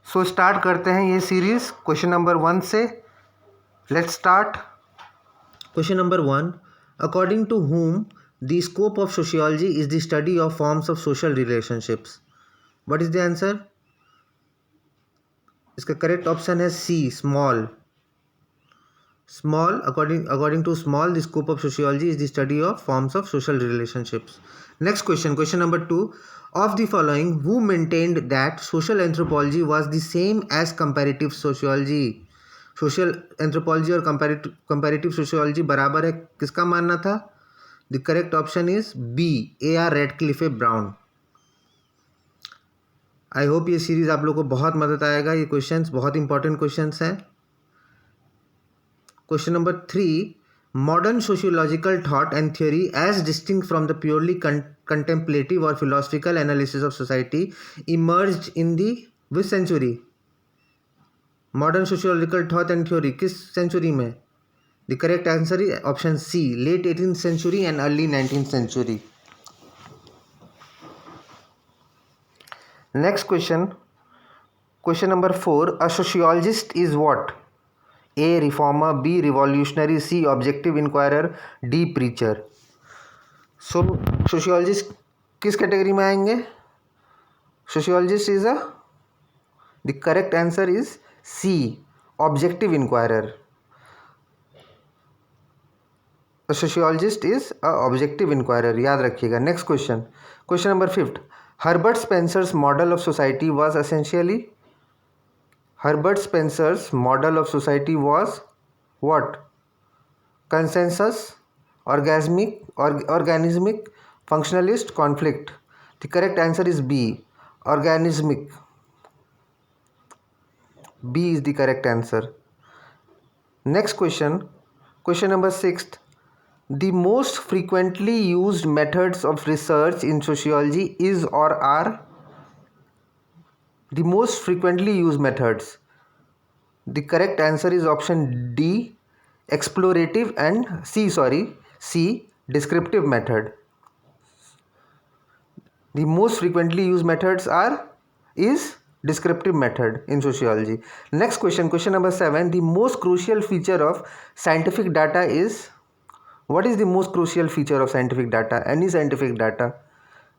So start करते हैं ये सीरीज क्वेश्चन नंबर 1 से. Let's start. Question number 1. According to whom the scope of sociology is the study of forms of social relationships. What is the answer? इसका correct option है सी, small. Small, according to Small, the scope of sociology is the study of forms of social relationships. Next question, question number 2. Of the following, who maintained that social anthropology was the same as comparative sociology? Social anthropology और comparative sociology बराबर है, किसका मानना था? The correct option is B, A.R. Radcliffe Brown. I hope ये series आप लोग को बहुत मदद आएगा. ये क्वेश्चंस बहुत इंपॉर्टेंट क्वेश्चंस हैं. Question number 3. Modern sociological thought and theory, as distinct from the purely contemplative or philosophical analysis of society, emerged in the which century? Modern sociological thought and theory किस century में? The correct answer is option C, late 18th century and early 19th century. Next question. Question number 4. A sociologist is what? A. Reformer, B. Revolutionary, C. Objective Inquirer, D. Preacher. So sociologist किस category में आएंगे? Sociologist is the correct answer is C. Objective Inquirer. A sociologist is a objective inquirer. याद रखिएगा. Next question. Question number 5. Herbert Spencer's model of society was essentially. Herbert Spencer's model of society was what? Consensus, organismic, functionalist, conflict. The correct answer is B, organismic. B is the correct answer. Next question. Question number 6. The most frequently used methods of research in sociology is or are. The most frequently used methods. The correct answer is option D, explorative, and C, descriptive method. The most frequently used methods is descriptive method in sociology. Next question, question number 7. The most crucial feature of scientific data is. What is the most crucial feature of scientific data? Any scientific data.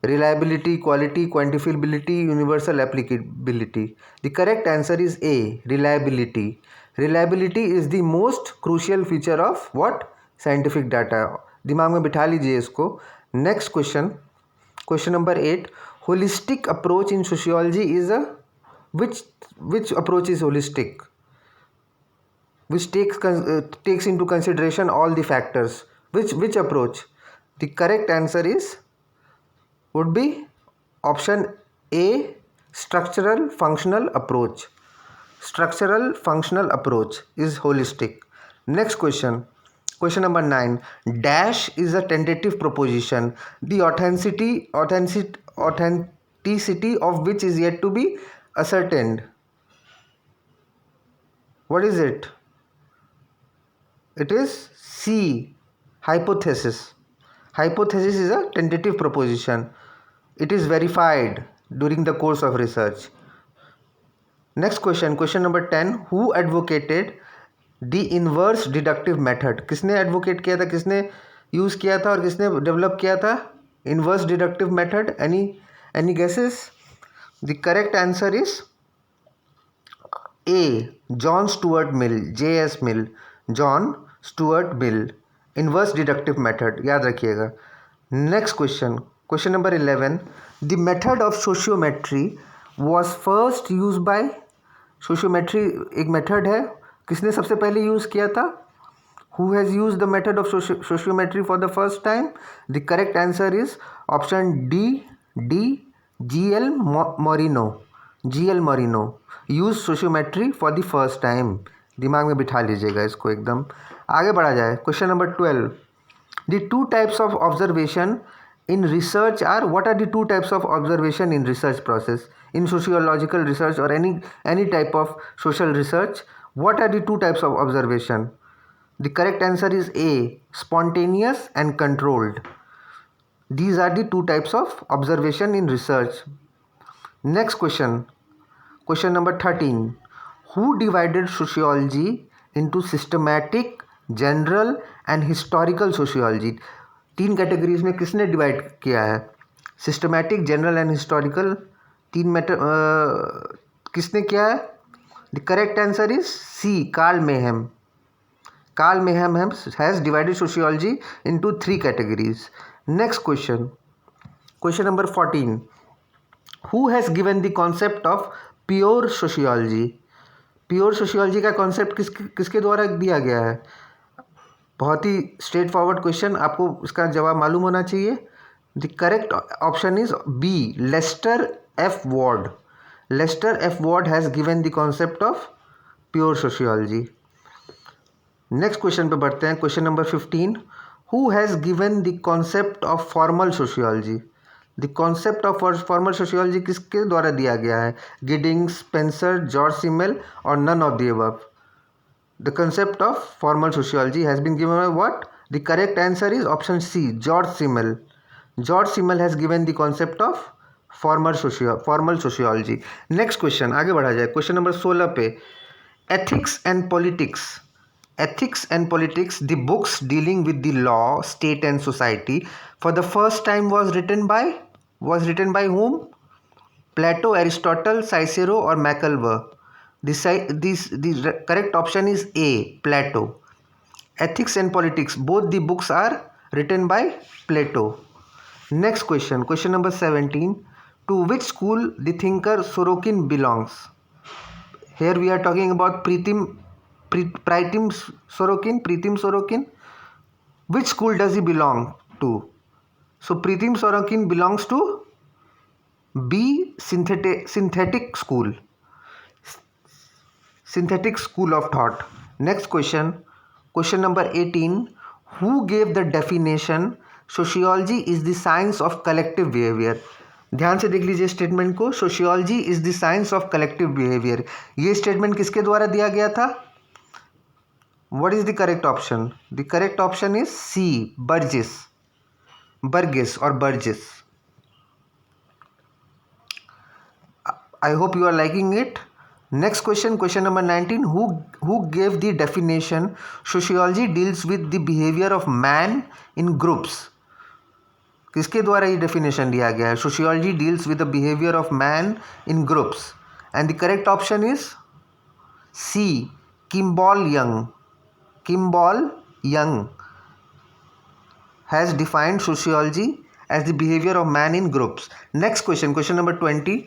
Reliability, quality, quantifiability, universal applicability. The correct answer is A, reliability. Reliability is the most crucial feature of what? Scientific data. दिमाग में बिठा लीजिए इसको. Next question. Question number 8. Holistic approach in sociology is a which approach is holistic? Which takes into consideration all the factors. Which approach? The correct answer is would be option A, structural functional approach. Structural functional approach is holistic. Next question. Question number 9. Dash is a tentative proposition, the authenticity of which is yet to be ascertained. What is it? It is C, hypothesis. Hypothesis is a tentative proposition. It is verified during the course of research. Next question, question number 10. Who advocated the inverse deductive method? किसने advocate किया था, किसने use किया था और किसने develop किया था inverse deductive method? Any guesses? The correct answer is A, John Stuart Mill, J.S. Mill. John Stuart Mill. Inverse deductive method, याद रखिएगा. Next question, question number 11. The method of sociometry was first used by. Sociometry एक method है, किसने सबसे पहले use किया था? Who has used the method of sociometry for the first time? The correct answer is option D, G.L. Morino. G.L. Morino used sociometry for the first time. दिमाग में बिठा लीजिएगा इसको एकदम. आगे बढ़ा जाए. Question number 12. The two types of observation in research are. What are the two types of observation in research process? In sociological research or any type of social research, what are the two types of observation? The correct answer is A, spontaneous and controlled. These are the two types of observation in research. Next question. Question number 13, who divided sociology into systematic, general and historical sociology? 3 categories में किसने divide किया है? Systematic, general and historical, 3 matter किसने किया है? The correct answer is C, Karl Mannheim. Carl Mayhem has divided sociology into 3 categories. Next question. Question number 14. Who has given the concept of pure sociology? Pure sociology का concept किसके द्वारा दिया गया है? बहुत ही स्ट्रेट फॉरवर्ड क्वेश्चन, आपको इसका जवाब मालूम होना चाहिए. The correct option is B, Lester F Ward. Lester F Ward has given the concept of pure sociology. Next question पे बढ़ते हैं. Question number 15. Who has given the concept of formal sociology? The concept of formal sociology किसके द्वारा दिया गया है? Giddings, Spencer, George Simmel और none of the above. The concept of formal sociology has been given by what? The correct answer is option C, George Simmel. George Simmel has given the concept of formal sociology. Next question, आगे बढ़ा जाए. Question number 16 पे, ethics and politics. Ethics and politics, the books dealing with the law, state and society, for the first time was written by whom? Plato, Aristotle, Cicero or Machiavelli? The correct option is A, Plato. Ethics and politics, both the books are written by Plato. Next question, question number 17. To which school the thinker Sorokin belongs? Here we are talking about Pritim Sorokin. Which school does he belong to? So Pritim Sorokin belongs to B, synthetic school. Synthetic school of thought. Next question, question number 18. Who gave the definition sociology is the science of collective behavior? ध्यान से देख लीजिए statement को. Sociology is the science of collective behaviour, ये statement किसके द्वारा दिया गया था? What is the correct option? The correct option is C, Burgess और Burgess. I hope you are liking it. Next question, question number 19. Who gave the definition sociology deals with the behavior of man in groups? किसके द्वारा ये definition दिया गया है? Sociology deals with the behavior of man in groups. And the correct option is C, Kimball Young. Kimball Young has defined sociology as the behavior of man in groups. Next question, question number 20.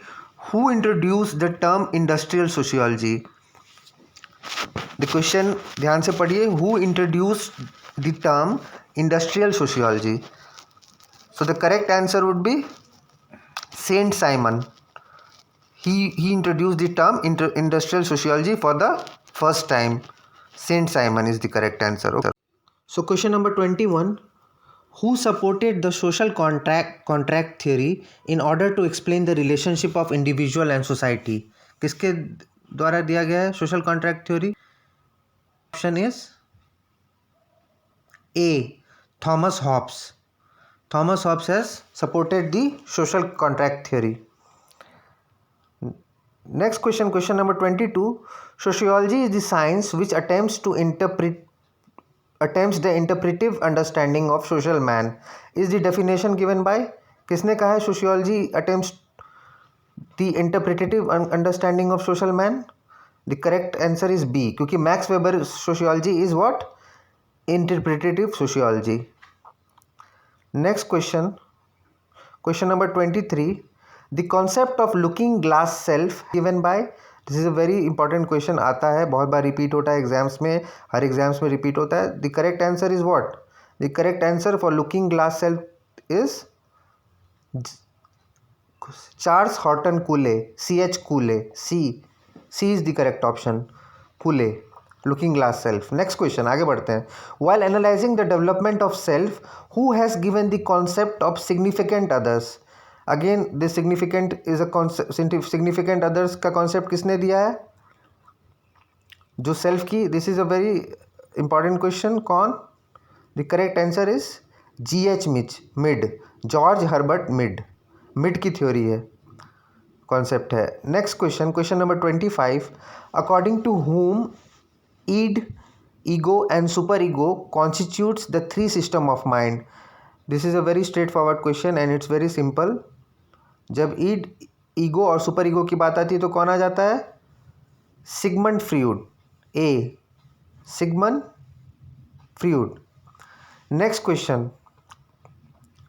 Who introduced the term industrial sociology? The question ध्यान से पढ़िए. Who introduced the term industrial sociology? So the correct answer would be Saint Simon. He introduced the term industrial sociology for the first time. Saint Simon is the correct answer. Okay. So question number 21. Who supported the social contract theory in order to explain the relationship of individual and society? किसके द्वारा दिया गया है social contract theory? Option is A, Thomas Hobbes. Thomas Hobbes has supported the social contract theory. Next question, question number 22. Sociology is the science which attempts the interpretive understanding of social man. Is the definition given by? किसने कहा है sociology attempts the interpretative understanding of social man? The correct answer is B, क्योंकि Max Weber sociology is what? Interpretative sociology. Next question, question number 23. The concept of looking glass self given by? This is a very important question, आता है बहुत बार, repeat होता है exams में, हर exams में repeat होता है. The correct answer is what? The correct answer for looking glass self is Charles Horton Cooley, CH Cooley. C is the correct option, Cooley, looking glass self. Next question, आगे बढ़ते हैं. While analysing the development of self, who has given the concept of significant others? Again this significant is a concept. Significant others का concept किसने दिया है? जो self की. This is a very important question. कौन? The correct answer is GH Mead, George Herbert Mead की theory है. Concept है. Next question, question number 25. According to whom id, ego and super ego constitutes the three system of mind. This is a very straightforward question and it's very simple. जब id, ego और super ego की बात आती है तो कौन आ जाता है? Sigmund Freud. A, Sigmund Freud. Next question,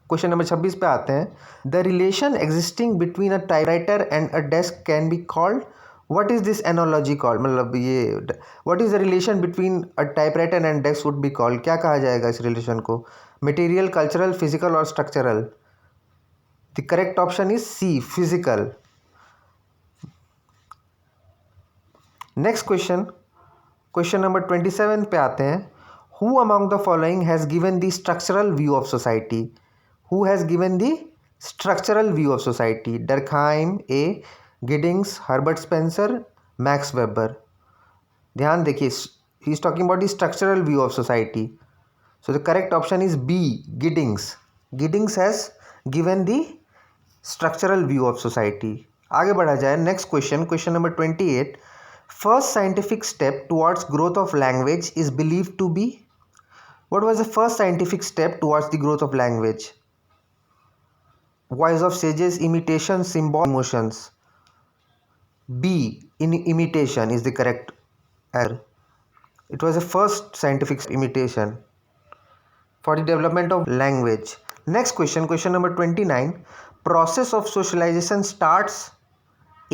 question number 26 पे आते हैं. The relation existing between a typewriter and a desk can be called. What is this analogy called? मतलब ये what is the relation between a typewriter and desk would be called? क्या कहा जाएगा इस रिलेशन को? मटेरियल, कल्चरल, फिजिकल और structural? The correct option is C, physical. Next question, question number 27 पे आते हैं. Who among the following has given the structural view of society? Who has given the structural view of society? Durkheim, A, Giddings, Herbert Spencer, Max Weber. ध्यान देखिए, he is talking about the structural view of society. So the correct option is B, Giddings. Giddings has given the structural view of society. आगे बढ़ा जाए. Next question, question number 28. First scientific step towards growth of language is believed to be. What was the first scientific step towards the growth of language? Voice of sages, imitation, symbol, emotions. B, imitation is the correct answer. It was the first scientific imitation for the development of language. Next question, question number 29. Process of socialization starts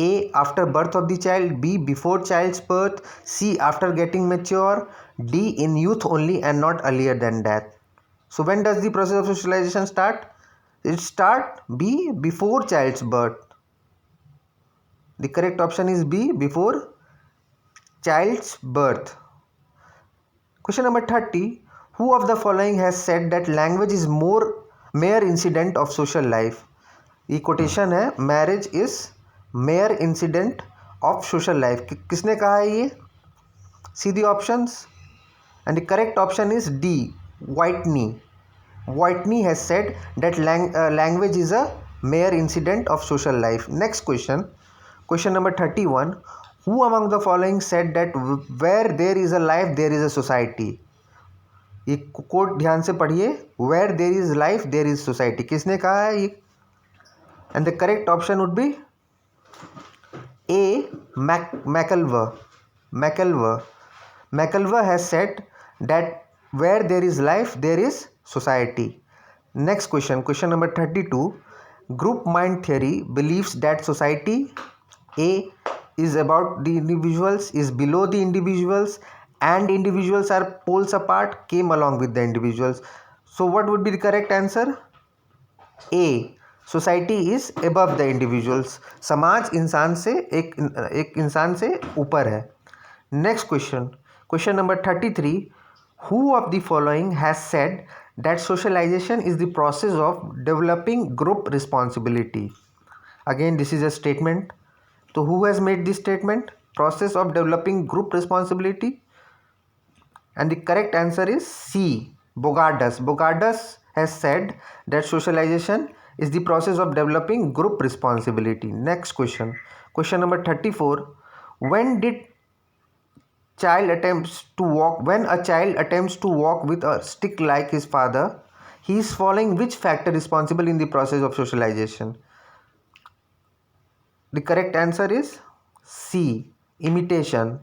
A, after birth of the child, B, before child's birth, C, after getting mature, D, in youth only and not earlier than death. So when does the process of socialization start? It start B, before child's birth. The correct option is B, before child's birth. Question number 30. Who of the following has said that language is mere incident of social life? ये quotation है, marriage is mere incident of social life. किसने कहा है ये? See the options. And the correct option is D, Whitney. Whitney has said that language is a mere incident of social life. Next question, question number 31. Who among the following said that where there is a life there is a society? ये coat ध्यान से पढ़िए. Where there is life there is society. किसने कहा है ये? And the correct option would be A, McIlver. McIlver has said that where there is life there is society. Next question, question number 32. Group mind theory believes that society A is about the individuals, is below the individuals, and individuals are poles apart, came along with the individuals. So what would be the correct answer? A, society is above the individuals. समाज इंसान से एक इंसान से ऊपर है. Next question, question number 33. Who of the following has said that socialization is the process of developing group responsibility? Again this is a statement. तो who has made this statement? Process of developing group responsibility. And the correct answer is C, Bogardus. Bogardus has said that socialization is the process of developing group responsibility. Next question, question number 34. When a child attempts to walk with a stick like his father, he is following which factor responsible in the process of socialization? The correct answer is C, imitation.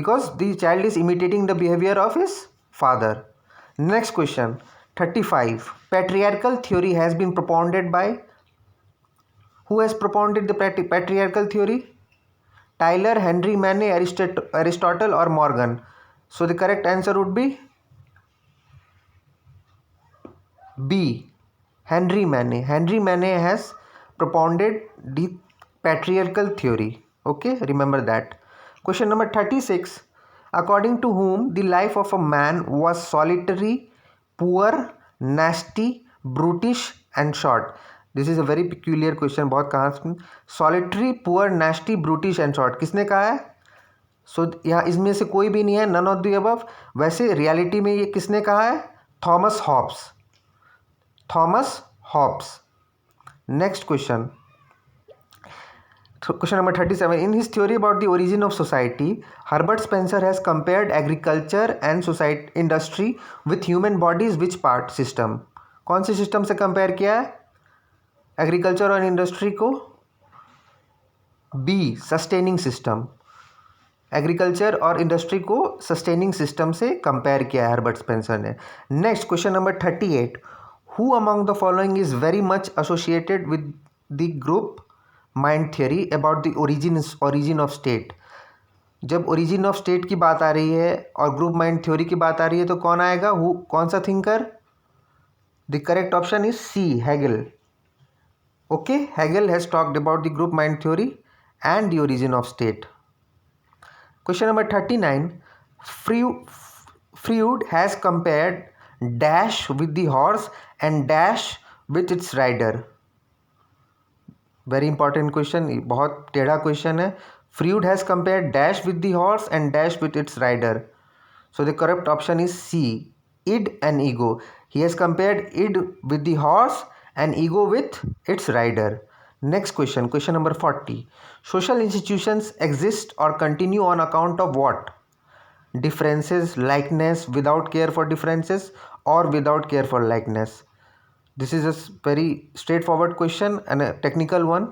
Because the child is imitating the behavior of his father. Next question, 35. Patriarchal theory has been propounded by. Who has propounded the patriarchal theory? Tyler, Henry Maine, Aristotle or Morgan? So the correct answer would be B, Henry Maine. Henry Maine has propounded the patriarchal theory. Okay, remember that. Question number 36. According to whom the life of a man was solitary, poor, nasty, brutish and short? This is a very peculiar question. बहुत कहाँ solitary, poor, nasty, brutish and short किसने कहा है? सो यहाँ इसमें से कोई भी नहीं है, none of the above. वैसे रियलिटी में ये किसने कहा है? Thomas Hobbes. Next question. Question number 37. In his theory about the origin of society, Herbert Spencer has compared agriculture and society industry with human bodies. Which part? System. कौन से system से compare किया है एग्रीकल्चर और industry को? B, sustaining system. Agriculture और industry को sustaining system से कंपेयर किया है हर्बर्ट स्पेंसर ने. Next question number 38. Who among the following is very much associated with the group mind theory about the origin of state? जब origin of state की बात आ रही है और ग्रुप माइंड थ्योरी की बात आ रही है तो कौन आएगा? हु, कौन सा thinker? The correct option is C, Hegel. Okay, Hegel has talked about the group mind theory and the origin of state. Question number 39. Freud has compared dash with the horse and dash with its rider. Very important question, बहुत टेढ़ा question है. Freud has compared dash with the horse and dash with its rider. So the correct option is C, id and ego. He has compared id with the horse and ego with its rider. Next question, question number 40. Social institutions exist or continue on account of what? Differences, likeness, without care for differences, or without care for likeness. This is a very straightforward question and a technical one.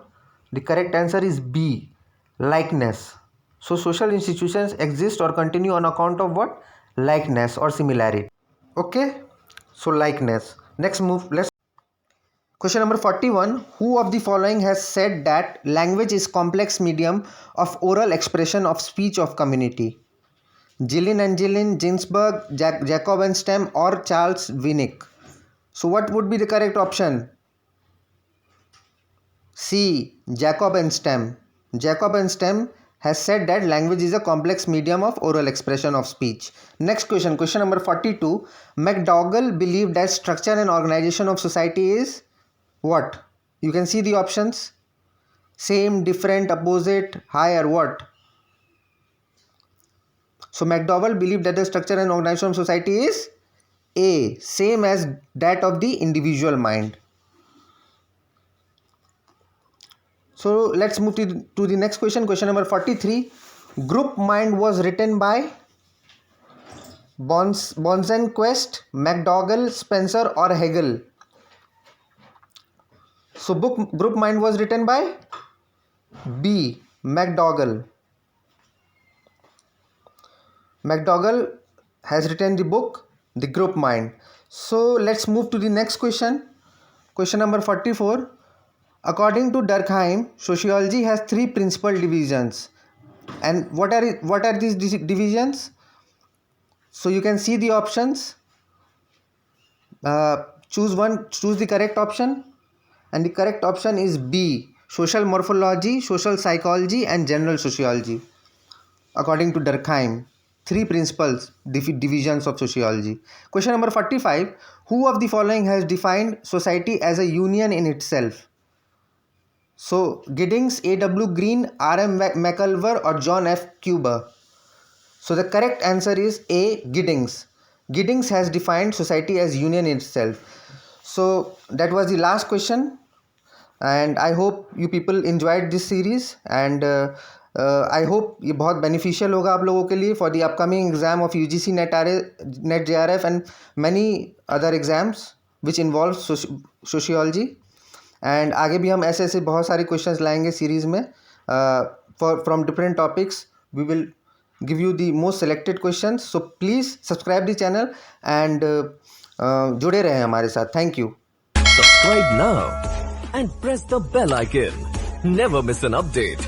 The correct answer is B, likeness. So social institutions exist or continue on account of what? Likeness or similarity. Okay, so likeness. Next move, let's. Question number 41. Who of the following has said that language is complex medium of oral expression of speech of community? Gillen and Gillen, Ginsberg, Jacob and Stem, or Charles Winnick? So what would be the correct option? C, Jacob and Stem. Jacob and Stem has said that language is a complex medium of oral expression of speech. Next question, question number 42. McDougall believed that structure and organization of society is what? You can see the options. Same, different, opposite, higher, what? So McDowell believed that the structure and organization of society is A, same as that of the individual mind. So let's move to the next question, question number 43. Group Mind was written by Bosanquist, McDougall, Spencer, or Hegel? So Group Mind was written by B, McDougall. McDougall has written the book The Group Mind. So let's move to the next question. Question number 44. According to Durkheim, sociology has three principal divisions. And what are these divisions? So you can see the options. Choose the correct option. And the correct option is B, social morphology, social psychology, and general sociology. According to Durkheim, three principles, divisions of sociology. Question number 45. Who of the following has defined society as a union in itself? So Giddings, A.W. Green, R.M. McIlver, or John F. Kuber? So the correct answer is A, Giddings. Giddings has defined society as union in itself. So that was the last question, and I hope you people enjoyed this series, and I hope ये बहुत beneficial होगा आप लोगों के लिए for the upcoming exam of UGC NET JRF and many other exams which involve sociology. And आगे भी हम ऐसे बहुत सारे questions लाएंगे series में from different topics. We will give you the most selected questions. So please subscribe the channel and जुड़े रहें हमारे साथ. Thank you. Subscribe now and press the bell icon. Never miss an update.